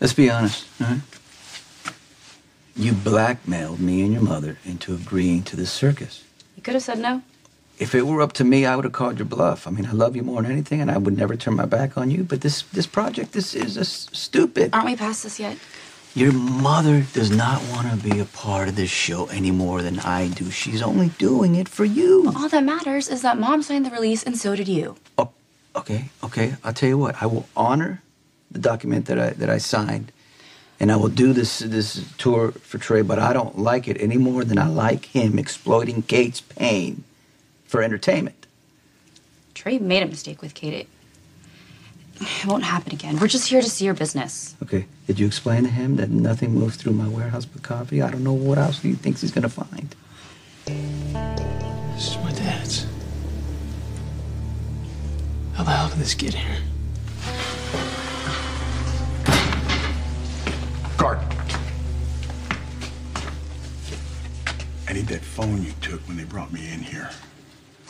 Let's be honest, all right? You blackmailed me and your mother into agreeing to this circus. You could have said no. If it were up to me, I would have called your bluff. I mean, I love you more than anything, and I would never turn my back on you. But this project, this is stupid. Aren't we past this yet? Your mother does not want to be a part of this show any more than I do. She's only doing it for you. Well, all that matters is that Mom signed the release, and so did you. Oh, okay. I'll tell you what. I will honor the document that I signed, and I will do this tour for Trey. But I don't like it any more than I like him exploiting Kate's pain for entertainment. Trey made a mistake with Kate. It won't happen again. We're just here to see your business. Okay. Did you explain to him that nothing moves through my warehouse but coffee? I don't know what else he thinks he's gonna find. This is my dad's. How the hell did this get here? Guard. I need that phone you took when they brought me in here.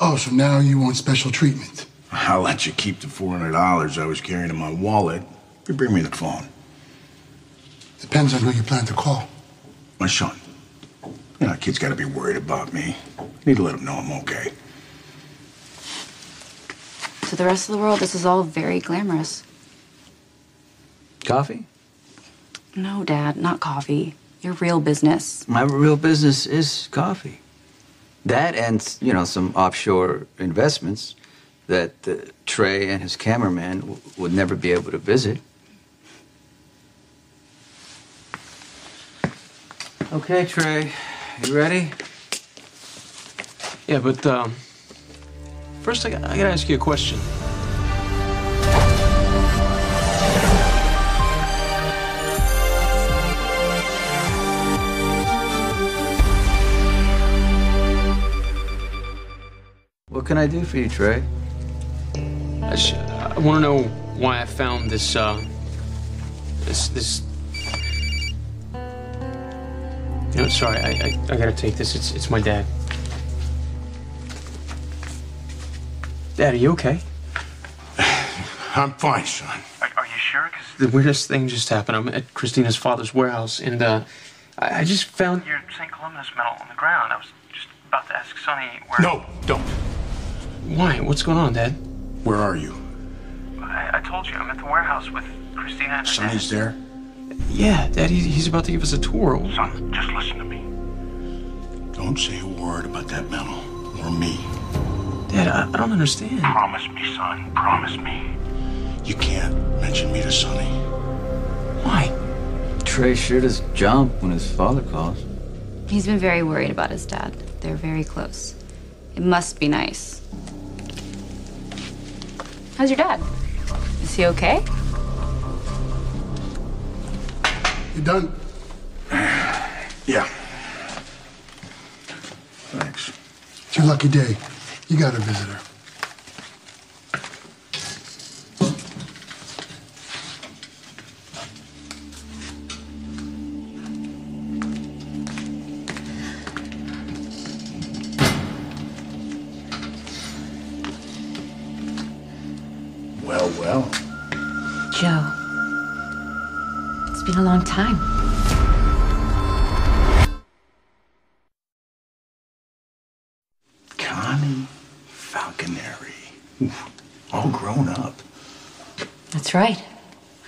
Oh, so now you want special treatment? I'll let you keep the $400 I was carrying in my wallet. You bring me the phone. Depends on who you plan to call. My son. You know, kid's got to be worried about me. Need to let him know I'm okay. To the rest of the world, this is all very glamorous. Coffee? No, Dad, not coffee. Your real business. My real business is coffee. That and, you know, some offshore investments that Trey and his cameraman would never be able to visit. Okay, Trey, you ready? Yeah, but first I gotta ask you a question. What can I do for you, Trey? I want to know why I found this, this. You know, sorry, I gotta take this. It's my dad. Dad, are you okay? I'm fine, son. Are you sure? Because the weirdest thing just happened. I'm at Kristina's father's warehouse, and I just found your St. Columbus medal on the ground. I was just about to ask Sonny where. No, don't. Why? What's going on, Dad? Where are you? I told you, I'm at the warehouse with Kristina and her Sonny's there? Yeah, Dad, he's about to give us a tour. Son, just listen to me. Don't say a word about that medal or me. Dad, I don't understand. Promise me, son. Promise me. You can't mention me to Sonny. Why? Trey sure does jump when his father calls. He's been very worried about his dad. They're very close. It must be nice. How's your dad? Is he okay? You done? Yeah. Thanks. It's your lucky day. You got a visitor. Well. Joe. It's been a long time. Connie Falconeri. All grown up. That's right.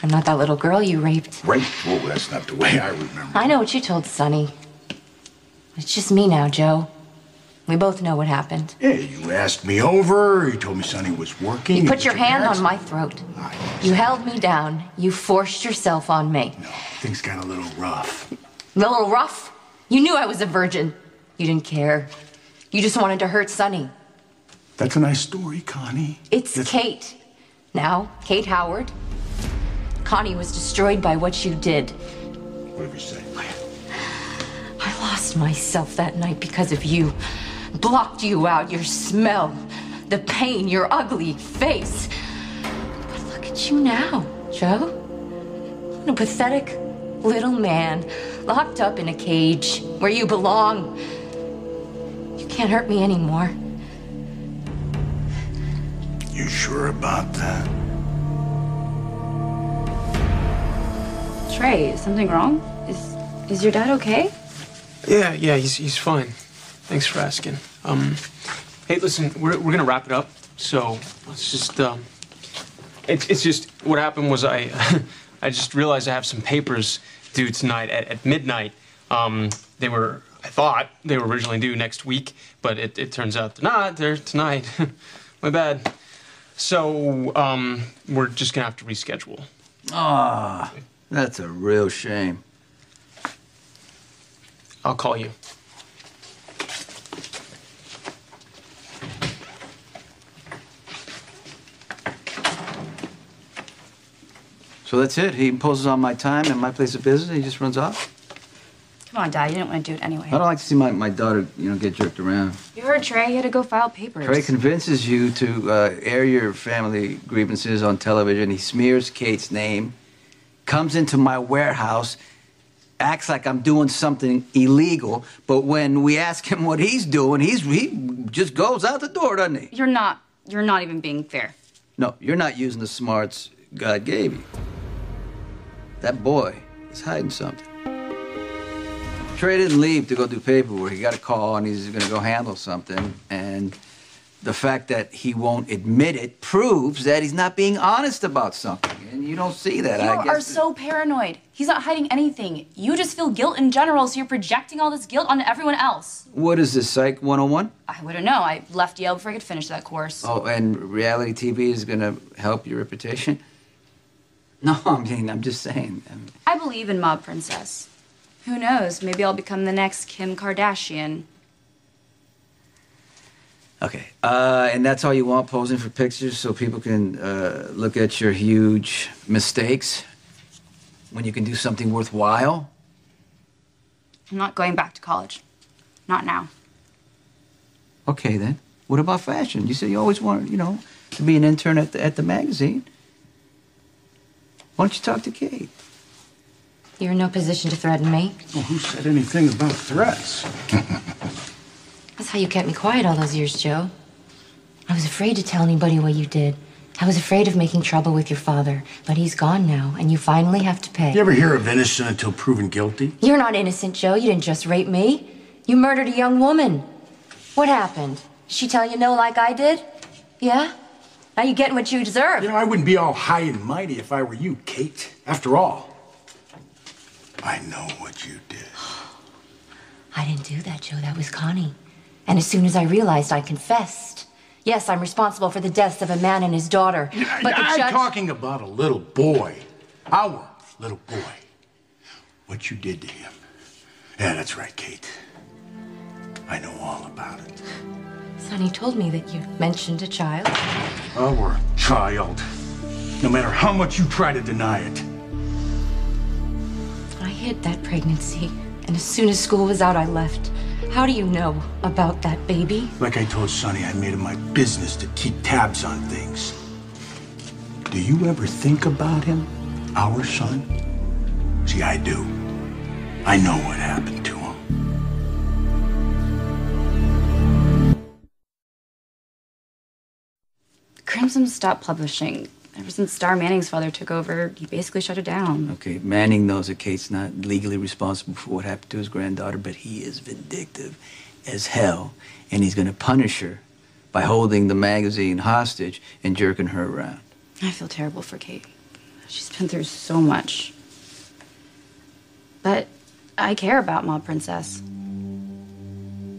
I'm not that little girl you raped. Right? Whoa, that's not the way I remember. I know what you told Sonny. It's just me now, Joe. We both know what happened. Yeah, you asked me over. You told me Sonny was working. You put your hand on my throat. You held me down. You forced yourself on me. No, things got a little rough. A little rough? You knew I was a virgin. You didn't care. You just wanted to hurt Sonny. That's a nice story, Connie. It's Kate. Now, Kate Howard. Connie was destroyed by what you did. Whatever you say. I lost myself that night because of you. Blocked you out, your smell, the pain, your ugly face. But look at you now, Joe. A pathetic little man locked up in a cage where you belong. You can't hurt me anymore. You sure about that? Trey, is something wrong? Is your dad okay? Yeah, he's fine. Thanks for asking. Hey, listen, we're gonna wrap it up. So let's just it's just what happened was I I just realized I have some papers due tonight at midnight. I thought they were originally due next week, but it turns out they're not. They're tonight. My bad. So we're just gonna have to reschedule. Ah, that's a real shame. I'll call you. So that's it? He imposes on my time and my place of business and he just runs off? Come on, Dad, you didn't want to do it anyway. I don't like to see my daughter, get jerked around. You heard Trey, he had to go file papers. Trey convinces you to air your family grievances on television. He smears Kate's name, comes into my warehouse, acts like I'm doing something illegal, but when we ask him what he's doing, he just goes out the door, doesn't he? You're not even being fair. No, you're not using the smarts God gave you. That boy is hiding something. Trey didn't leave to go do paperwork. He got a call and he's going to go handle something. And the fact that he won't admit it proves that he's not being honest about something. And you don't see that, I guess. You are so paranoid. He's not hiding anything. You just feel guilt in general, so you're projecting all this guilt onto everyone else. What is this, Psych 101? I wouldn't know. I left Yale before I could finish that course. Oh, and reality TV is going to help your reputation? No, I'm just saying. I believe in Mob Princess. Who knows? Maybe I'll become the next Kim Kardashian. Okay, and that's all you want, posing for pictures so people can look at your huge mistakes when you can do something worthwhile? I'm not going back to college. Not now. Okay, then. What about fashion? You said you always wanted, to be an intern at the magazine. Why don't you talk to Kate? You're in no position to threaten me. Well, who said anything about threats? That's how you kept me quiet all those years, Joe. I was afraid to tell anybody what you did. I was afraid of making trouble with your father. But he's gone now, and you finally have to pay. You ever hear of innocent until proven guilty? You're not innocent, Joe. You didn't just rape me. You murdered a young woman. What happened? Did she tell you no like I did? Yeah? Now you're getting what you deserve. I wouldn't be all high and mighty if I were you, Kate. After all, I know what you did. I didn't do that, Joe. That was Connie. And as soon as I realized, I confessed. Yes, I'm responsible for the deaths of a man and his daughter. But the judge... I'm talking about a little boy. Our little boy. What you did to him. Yeah, that's right, Kate. I know all about it. Sonny told me that you mentioned a child. Our child. No matter how much you try to deny it. I hid that pregnancy, and as soon as school was out, I left. How do you know about that baby? Like I told Sonny, I made it my business to keep tabs on things. Do you ever think about him? Our son? See, I do. I know what happened to him. Crimson stopped publishing. Ever since Star Manning's father took over, he basically shut it down. Okay, Manning knows that Kate's not legally responsible for what happened to his granddaughter, but he is vindictive as hell, and he's going to punish her by holding the magazine hostage and jerking her around. I feel terrible for Kate. She's been through so much. But I care about Mob Princess.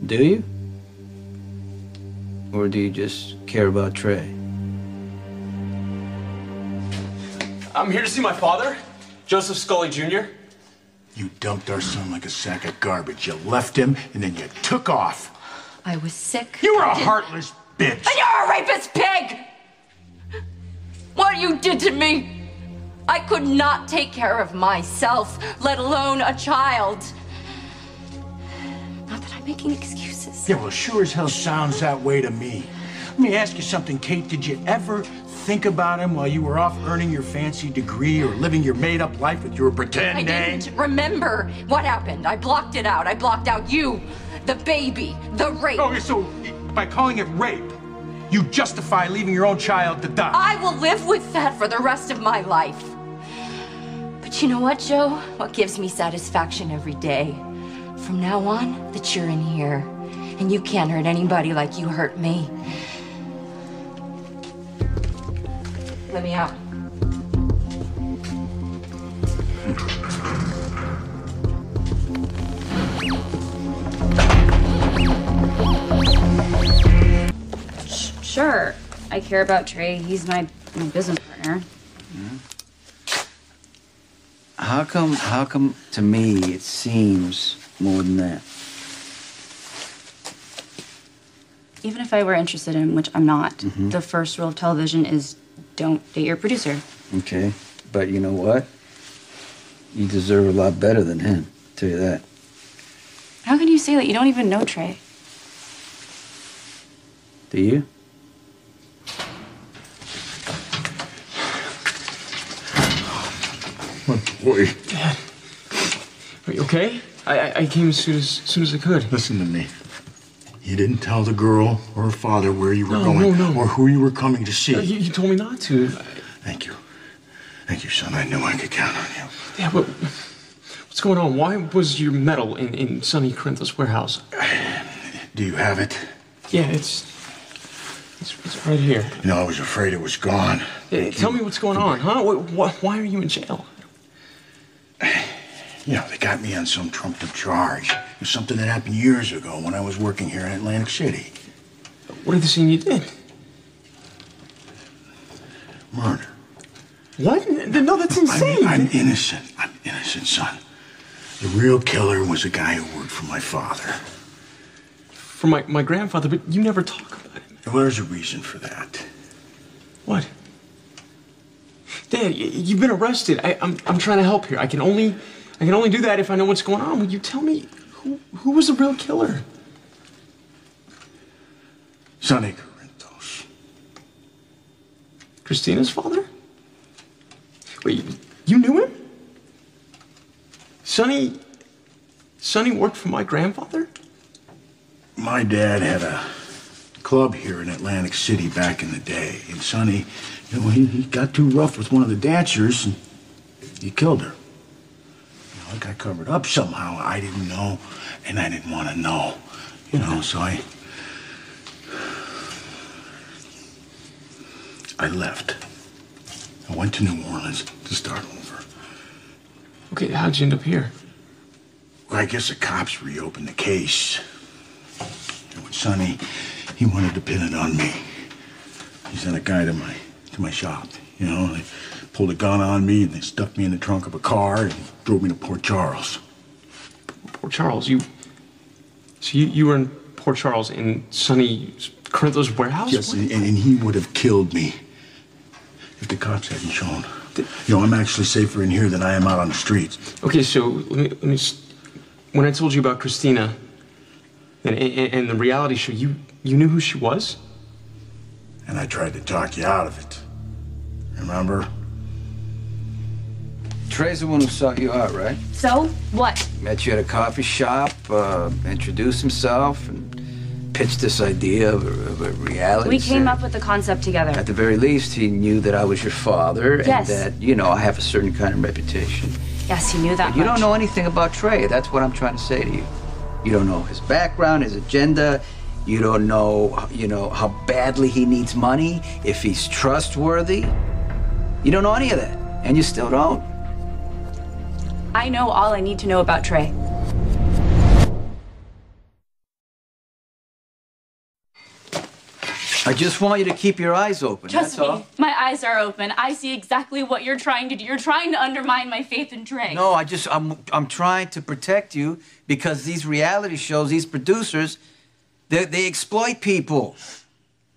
Do you? Or do you just care about Trey? I'm here to see my father, Joseph Scully Jr. You dumped our son like a sack of garbage. You left him, and then you took off. I was sick. You were a heartless bitch. And you're a rapist pig! What you did to me! I could not take care of myself, let alone a child. Not that I'm making excuses. Yeah, well, sure as hell sounds that way to me. Let me ask you something, Kate. Did you ever think about him while you were off earning your fancy degree or living your made-up life with your pretend I name? didn't remember what happened. I blocked it out. I blocked out you, the baby, the rape. Okay, so by calling it rape, you justify leaving your own child to die. I will live with that for the rest of my life. But But you know what, Joe? What gives me satisfaction every day? From now on, that you're in here. And you can't hurt anybody like you hurt me. Let me out. Sure, I care about Trey. He's my business partner. How come to me it seems more than that? Even if I were interested in him, which I'm not, the first rule of television is don't date your producer. Okay, but you know what? You deserve a lot better than him, I'll tell you that. How can you say that? You don't even know Trey. Do you? My boy. Dad, are you okay? I came as soon as I could. Listen to me. You didn't tell the girl or her father where you were going No. or who you were coming to see. You told me not to. Thank you. Thank you, son. I knew I could count on you. Yeah, but what's going on? Why was your medal in Sonny Corinthos' warehouse? Do you have it? Yeah, it's right here. You know, I was afraid it was gone. Tell me what's going on, huh? Why are you in jail? You know, they got me on some trumped-up charge. It was something that happened years ago when I was working here in Atlantic City. What are they saying you did? Murder. What? No, that's insane. I'm innocent. I'm innocent, son. The real killer was a guy who worked for my father. For my grandfather, but you never talk about it. Well, there's a reason for that. What? Dad, you've been arrested. I'm trying to help here. I can only do that if I know what's going on. Will you tell me who was the real killer? Sonny Corinthos. Kristina's father? Wait, you knew him? Sonny worked for my grandfather? My dad had a club here in Atlantic City back in the day. And Sonny, you know, he got too rough with one of the dancers and he killed her. You know, it got covered up somehow. I didn't know, and I didn't want to know. You know, so I left. I went to New Orleans to start over. Okay, how'd you end up here? Well, I guess the cops reopened the case. And when Sonny, he wanted to pin it on me. He sent a guy to my shop. You know, they pulled a gun on me and they stuck me in the trunk of a car and drove me to Port Charles. Port Charles? You were in Port Charles in Sonny Corinthos' warehouse? Yes, and he would have killed me if the cops hadn't shown. You know, I'm actually safer in here than I am out on the streets. Okay, so let me just, when I told you about Kristina and the reality show, you knew who she was? And I tried to talk you out of it. Remember? Trey's the one who sought you out, right? So, what? Met you at a coffee shop, introduced himself, and pitched this idea of a reality We came series. up with the concept together. At the very least, he knew that I was your father Yes. and that, you know, I have a certain kind of reputation. Yes, he knew that But you much. don't know anything about Trey. That's what I'm trying to say to you. You don't know his background, his agenda. You don't know, you know, how badly he needs money, if he's trustworthy. You don't know any of that, and you still don't. I know all I need to know about Trey. I just want you to keep your eyes open, Trust that's me, all. my eyes are open. I see exactly what you're trying to do. You're trying to undermine my faith in Trey. No, I'm trying to protect you because these reality shows, these producers, they exploit people.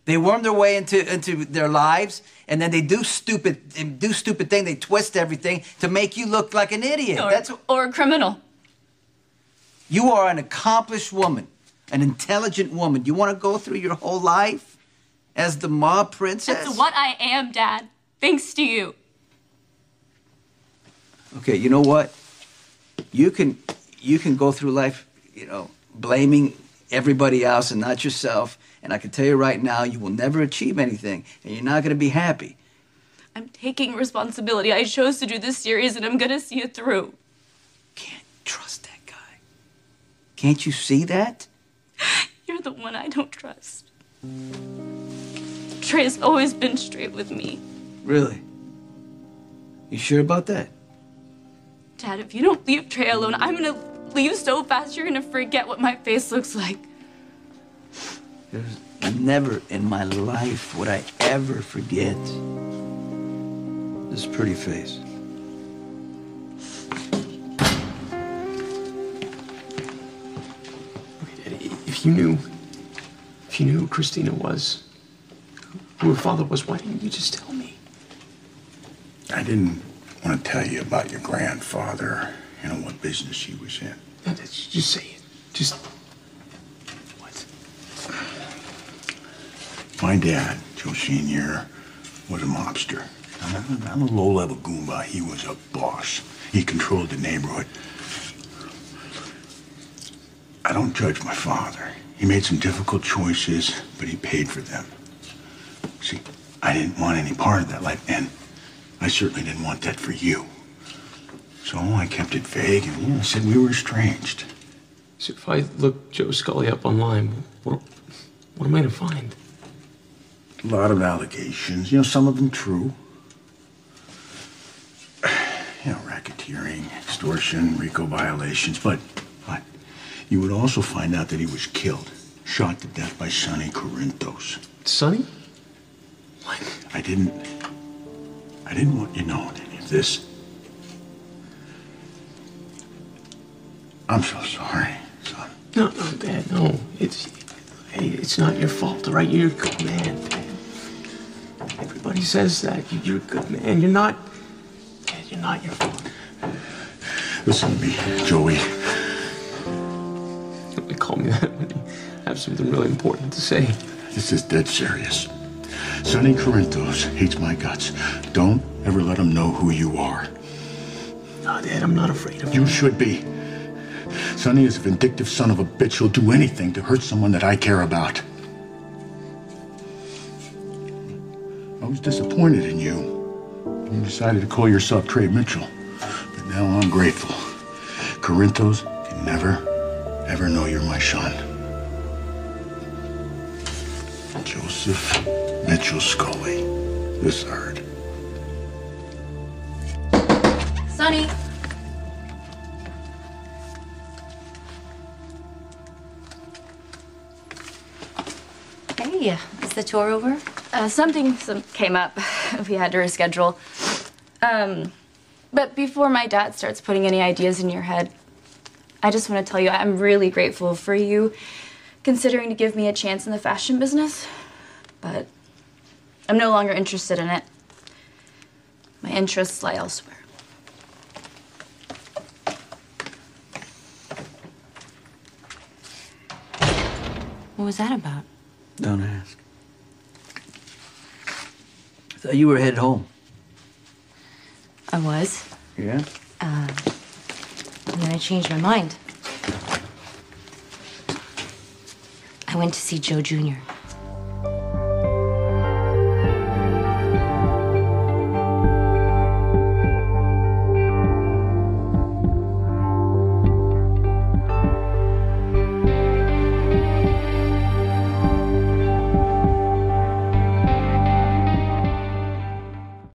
They worm their way into their lives, and then they do stupid things. They twist everything to make you look like an idiot. Or a criminal. You are an accomplished woman, an intelligent woman. You want to go through your whole life as the mob princess? That's what I am, Dad. Thanks to you. Okay, you know what? You can go through life, you know, blaming everybody else and not yourself. And I can tell you right now, you will never achieve anything, and you're not going to be happy. I'm taking responsibility. I chose to do this series, and I'm gonna see it through. Can't trust that guy. Can't you see that? You're the one I don't trust. Trey's always been straight with me. Really? You sure about that? Dad, if you don't leave Trey alone, I'm gonna leave so fast you're gonna forget what my face looks like. There's never in my life would I ever forget this pretty face. If you knew who Kristina was, who her father was, why didn't you just tell me? I didn't want to tell you about your grandfather, what business he was in. No, just say it. Just... What? My dad, Joe Sr., was a mobster. Not a low-level goomba. He was a boss. He controlled the neighborhood. I don't judge my father. He made some difficult choices, but he paid for them. See, I didn't want any part of that life, and I certainly didn't want that for you. So I kept it vague and said we were estranged. So if I look Joe Scully up online, what am I to find? A lot of allegations, some of them true. Racketeering, extortion, RICO violations, but you would also find out that he was killed, shot to death by Sonny Corinthos. Sonny? What? I didn't want you knowing any of this. I'm so sorry, son. No, Dad, no. It's not your fault, all right? You're a good man, Dad. Everybody says that. You're a good man. You're not... Dad, you're not your fault. Listen to me, Joey. Don't call me that when you have something really important to say. This is dead serious. Sonny Corinthos hates my guts. Don't ever let him know who you are. No, Dad, I'm not afraid of You should be. Sonny is a vindictive son of a bitch who'll do anything to hurt someone that I care about. I was disappointed in you. You decided to call yourself Trey Mitchell. But now I'm grateful. Corinthos can never, ever know you're my son. Joseph Mitchell Scully. This hurt. Sonny. Hey, is the tour over? Something came up. We had to reschedule. But before my dad starts putting any ideas in your head, I just want to tell you I'm really grateful for you considering to give me a chance in the fashion business. But I'm no longer interested in it. My interests lie elsewhere. What was that about? Don't ask. I thought you were headed home. I was. Yeah? And then I changed my mind. I went to see Joe Jr.